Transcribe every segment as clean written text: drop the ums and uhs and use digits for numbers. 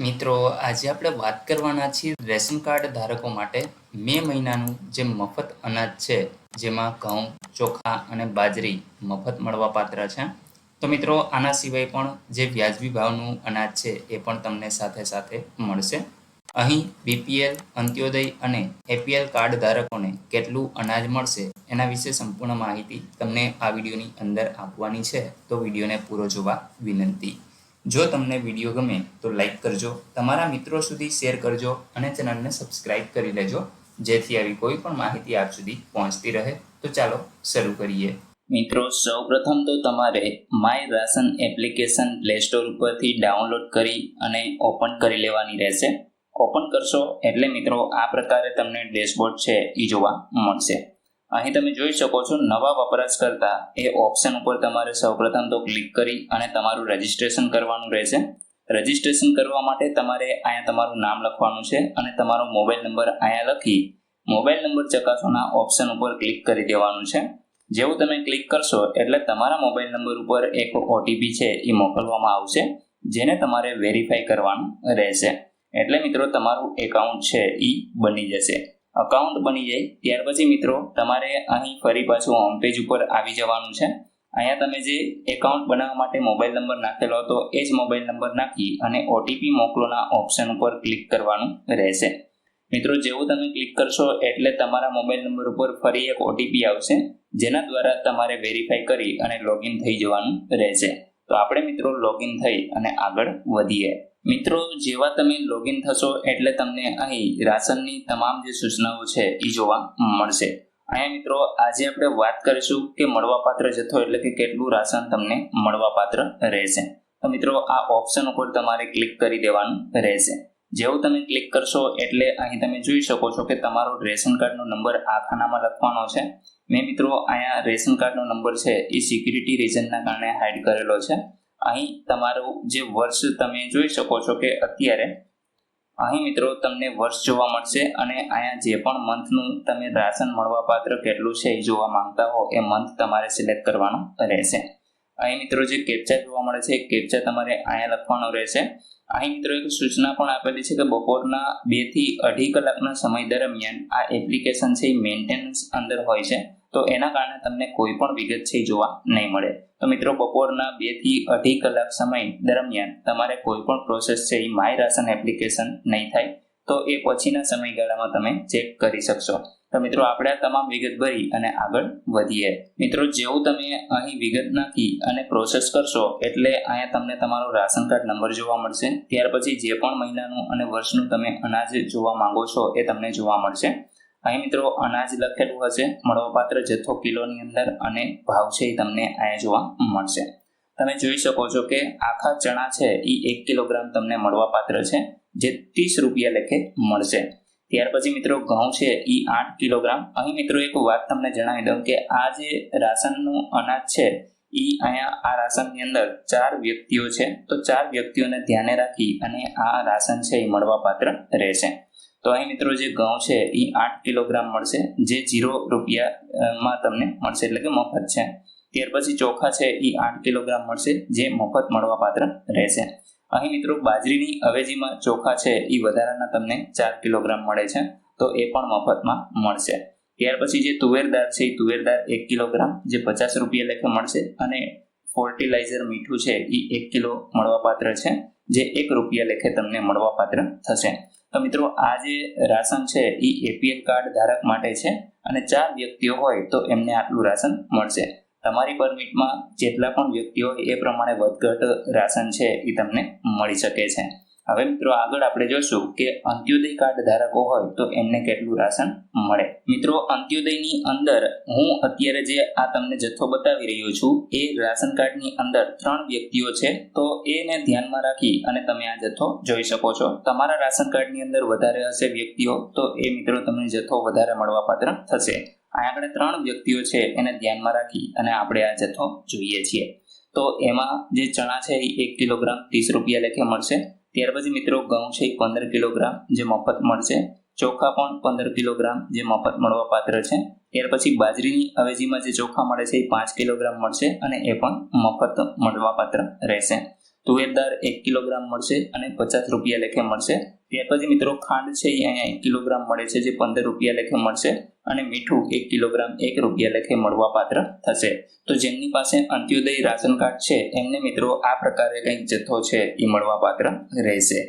મિત્રો, આજે આપણે વાત કરવાના છીએ રેશન કાર્ડ ધારકો માટે મે મહિનાનું જે મફત અનાજ છે, જેમાં ઘઉં, ચોખા અને બાજરી મફત મળવાપાત્ર છે. તો મિત્રો, આના સિવાય પણ જે વ્યાજબી ભાવનું અનાજ છે એ પણ તમને સાથે સાથે મળશે. અહીં બીપીએલ, અંત્યોદય અને એપીએલ કાર્ડ ધારકોને કેટલું અનાજ મળશે એના વિશે સંપૂર્ણ માહિતી તમને આ વિડીયોની અંદર આપવાની છે. તો વિડીયોને પૂરો જોવા વિનંતી. જો તમને વિડીયો ગમે તો લાઈક કરજો, તમારા મિત્રો સુધી શેર કરજો અને ચેનલને સબસ્ક્રાઇબ કરી લેજો, જેથી આવી કોઈ પણ માહિતી આપ સુધી પહોંચતી રહે. તો ચાલો શરૂ કરીએ. મિત્રો, સૌપ્રથમ તો તમારે my ration application play store ઉપરથી ડાઉનલોડ કરી અને ઓપન કરી લેવાની રહેશે. ઓપન કરશો એટલે મિત્રો આ પ્રકારે તમને ડેશબોર્ડ છે એ જોવા મળશે. અહીં તમે જોઈ શકો છો નવા વપરાશકર્તા એ ઓપ્શન ઉપર તમારે સૌપ્રથમ તો ક્લિક કરી અને તમારું રજિસ્ટ્રેશન કરવાનું રહેશે. રજિસ્ટ્રેશન કરવા માટે તમારે અહીંયા તમારું નામ લખવાનું છે અને તમારો મોબાઈલ નંબર અહીંયા લખી મોબાઈલ નંબર ચકાસવાના ઓપ્શન ઉપર ક્લિક કરી દેવાનું છે. જેવું તમે ક્લિક કરશો એટલે તમારા મોબાઈલ નંબર ઉપર એક ઓટીપી છે એ મોકલવામાં આવશે, જેને તમારે વેરીફાઈ કરવાનું રહેશે. એટલે મિત્રો તમારું એકાઉન્ટ છે એ બની જશે. અકાઉન્ટ બની જાય ત્યાર પછી મિત્રો તમારે અહીં ફરી પાછું હોમ પેજ ઉપર આવી જવાનું છે. અહીંયા તમે જે એકાઉન્ટ બનાવવા માટે મોબાઈલ નંબર નાખેલો હતો એ જ મોબાઈલ નંબર નાખી અને ઓટીપી મોકલોના ઓપ્શન ઉપર ક્લિક કરવાનું રહેશે. મિત્રો, જેવું તમે ક્લિક કરશો એટલે તમારા મોબાઈલ નંબર ઉપર ફરી એક ઓટીપી આવશે, જેના દ્વારા તમારે વેરીફાઈ કરી અને લોગિન થઈ જવાનું રહેશે. તો આપણે મિત્રો લોગિન થઈ અને આગળ વધીએ. મિત્રો, જેવા તમે લોગિન થશો એટલે તમને અહીં રાશનની તમામ જે સૂચનાઓ છે એ જોવા મળશે. અહીંયા મિત્રો આજે આપણે વાત કરીશું કે મળવાપાત્ર જથ્થો એટલે કે કેટલું રાશન તમને મળવાપાત્ર રહેશે. તો મિત્રો આ ઓપ્શન ઉપર તમારે ક્લિક કરી દેવાનું રહેશે. જેવું તમે ક્લિક કરશો એટલે અહીં તમે જોઈ શકો છો કે તમારો રેશન કાર્ડનો નંબર આ ખાનામાં લખવાનો છે. મેં મિત્રો અહીંયા રેશન કાર્ડનો નંબર છે એ સિક્યુરિટી રીઝનના કારણે હાઇડ કરેલો છે. અહીં તમારું જે વર્ષ તમે જોઈ શકો છો કે અત્યારે અહીં મિત્રો તમને વર્ષ જોવા મળશે અને અહીંયા જે પણ મંથનું તમે રાશન મળવાપાત્ર કેટલું છે એ જોવા માંગતા હો એ મંથ તમારે સિલેક્ટ કરવાનો રહેશે. અહીં મિત્રો જે કેપ્ચા જોવા મળે છે એ કેપ્ચા તમારે અહીંયા લખવાનો રહેશે. અહીં મિત્રો એક સૂચના પણ આપેલી છે કે બપોરના 2 થી 2.5 કલાકના સમય દરમિયાન આ એપ્લિકેશન છે એ મેન્ટેનન્સ અંદર હોય છે, તો એના કારણે તમને કોઈ પણ વિગત છે જોવા નહીં મળે. તો મિત્રો બપોરના 2 થી 2.5 કલાક સમય દરમિયાન તમારે કોઈ પણ પ્રોસેસ છે એ માય રાશન એપ્લિકેશન નહીં થાય, તો એ પછીના સમયગાળામાં તમે ચેક કરી શકશો. તો મિત્રો આપણે આ તમામ વિગત ભરી અને આગળ વધીએ. મિત્રો, જેવું તમે અહીં વિગત નાખી અને પ્રોસેસ કરશો એટલે અહીંયા તમને તમારો રાશન કાર્ડ નંબર જોવા મળશે. ત્યાર પછી જે પણ મહિનાનું અને વર્ષનું તમે અનાજ જોવા માંગો છો એ તમને જોવા મળશે. અહીં મિત્રો અનાજ લખેલું હશે, મળવાપાત્ર જથ્થો કિલોની અંદર અને ભાવ છે એ તમને અહીંયા જોવા મળશે. તમે જોઈ શકો છો કે આખા ચણા છે એ 1 કિલોગ્રામ તમને મળવાપાત્ર છે, જે 30 રૂપિયા લેખે મળશે. ત્યાર પછી મિત્રો ઘઉં છે એ 8 કિલોગ્રામ. અહીં મિત્રો એક વાત તમને જણાવી દઉં કે આ જે રાશનનું અનાજ છે એ અહીંયા આ રાશનની અંદર 4 વ્યક્તિઓ છે, તો 4 વ્યક્તિઓને ધ્યાને રાખી અને આ રાશન છે એ મળવાપાત્ર રહેશે. તો અહીં મિત્રો જે ઘઉં છે એ 8 કિલોગ્રામ મળશે, જે 0 રૂપિયામાં તમને મળશે, એટલે કે મફત છે. ત્યાર પછી ચોખા છે એ 8 કિલોગ્રામ મળશે, જે મફત મળવાપાત્ર રહેશે. અહીં મિત્રો બાજરીની અવેજીમાં ચોખા છે એ વધારાના તમને 4 કિલોગ્રામ મળે છે, તો એ પણ મફતમાં મળશે. ત્યાર પછી જે તુવેર દાળ છે એ તુવેર દાળ 1 કિલોગ્રામ, જે 50 રૂપિયા લેખે મળશે, અને ફર્ટિલાઇઝર મીઠું છે એ 1 કિલો મળવાપાત્ર છે, જે 1 રૂપિયા લેખે તમને મળવાપાત્ર થશે. તો મિત્રો આ જે રાશન છે એ એપીએલ કાર્ડ ધારક માટે છે અને 4 વ્યક્તિઓ હોય તો એમને આટલું રાશન મળશે. તમારી પરમિટમાં જેટલા પણ વ્યક્તિઓ એ પ્રમાણે વધઘટ રાશન છે એ તમને મળી શકે છે. હવે મિત્રો આગળ આપણે જોશું કે અંત્યોદય કાર્ડ ધારકો હોય તો એમને કેટલું રાશન મળે. મિત્રો અંત્યોદયની અંદર હું અત્યારે જે આ તમને જથ્થો બતાવી રહ્યો છું એ રાશન કાર્ડની અંદર 3 વ્યક્તિઓ છે, તો એને ધ્યાનમાં રાખી અને તમે આ જથ્થો જોઈ શકો છો. તમારા રાશન કાર્ડની અંદર વધારે હશે વ્યક્તિઓ તો એ મિત્રો તમને જથ્થો વધારે મળવાપાત્ર થશે. આગળ 3 વ્યક્તિઓ છે એને ધ્યાનમાં રાખી અને આપણે આ જથ્થો જોઈએ છીએ. તો એમાં જે ચણા છે એ 1 કિલોગ્રામ 30 રૂપિયા લેખે મળશે. ત્યાર પછી મિત્રો ઘઉં છે 15 કિલોગ્રામ, જે મફત મળશે. ચોખા પણ 15 કિલોગ્રામ, જે મફત મળવાપાત્ર છે. ત્યાર પછી બાજરીની અવેજીમાં જે ચોખા મળે છે એ 5 કિલોગ્રામ મળશે અને એ પણ મફત મળવાપાત્ર રહેશે. તુવેર દાળ 1 કિલોગ્રામ મળશે અને 50 રૂપિયા લેખે મળશે. ત્યાર પછી મિત્રો ખાંડ છે એ અહીંયા 1 કિલોગ્રામ મળે છે, જે 15 રૂપિયા લેખે મળશે અને મીઠું 1 કિલોગ્રામ 1 રૂપિયા લેખે મળવા પાત્ર થશે. તો જેમની પાસે અંત્યોદય રાશન કાર્ડ છે એમને મિત્રો આ પ્રકારે કંઈક જથ્થો છે એ મળવા પાત્ર રહેશે.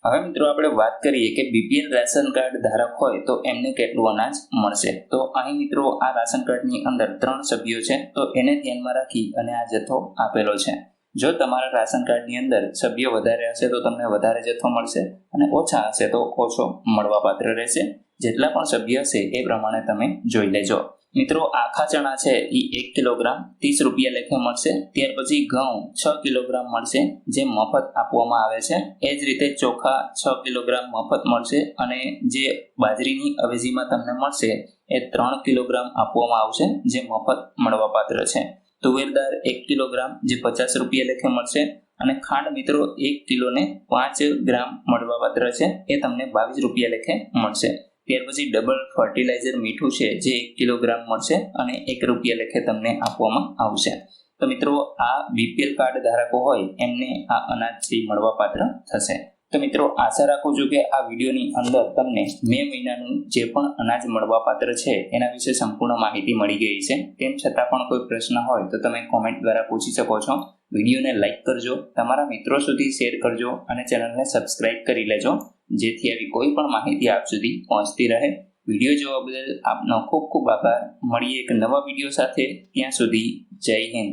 હવે મિત્રો આપણે વાત કરીએ કે બીપીએલ રાશન કાર્ડ ધારક હોય તો એમને કેટલું અનાજ મળશે. તો અહીં મિત્રો આ રાશન કાર્ડની અંદર 3 સભ્યો છે, તો એને ધ્યાનમાં રાખી અને આ જથ્થો આપેલો છે. જો તમારા રાશન કાર્ડની અંદર સભ્યો વધારે હશે તો તમને વધારે જથ્થો મળશે અને ઓછા હશે તો ઓછો મળવા પાત્ર રહેશે. જેટલા પણ સભ્ય હશે એ પ્રમાણે તમે જોઈ લેજો. મિત્રો આખા ચણા છે એ 1 કિલોગ્રામ 30 રૂપિયા લેખે મળશે. ત્યાર પછી ઘઉં 6 કિલોગ્રામ મળશે, જે મફત આપવામાં આવે છે. એ જ રીતે ચોખા 6 કિલોગ્રામ મફત મળશે અને જે બાજરીની અવેજીમાં તમને મળશે એ 3 કિલોગ્રામ આપવામાં આવશે, જે મફત મળવાપાત્ર છે. તુવેર દાળ 1 કિલોગ્રામ જે 50 રૂપિયા લેખે મળશે અને ખાંડ મિત્રો 1 કિલોને 5 ગ્રામ મળવાપાત્ર છે, એ તમને 22 રૂપિયા લેખે મળશે. ત્યાર પછી ડબલ ફર્ટિલાઇઝર મીઠું છે જે 1 કિલોગ્રામ મળશે અને 1 રૂપિયા લેખે તમને આપવામાં આવશે. તો મિત્રો આ બીપીએલ કાર્ડ ધારકો હોય એમને આ અનાજથી મળવાપાત્ર થશે. તો મિત્રો આશા રાખું છું કે આ વિડીયોની અંદર તમને મે મહિનાનું જે પણ અનાજ મળવાપાત્ર છે એના વિશે સંપૂર્ણ માહિતી મળી ગઈ છે. તેમ છતાં પણ કોઈ પ્રશ્ન હોય તો તમે કોમેન્ટ દ્વારા પૂછી શકો છો. વિડીયોને લાઇક કરજો, તમારા મિત્રો સુધી શેર કરજો અને ચેનલને સબસ્ક્રાઇબ કરી લેજો, જેથી આવી કોઈ પણ માહિતી આપ સુધી પહોંચતી રહે. વિડીયો જોવા બદલ આપનો ખૂબ ખૂબ આભાર. મળીએ એક નવા વિડીયો સાથે. ત્યાં સુધી જય હિન્દ.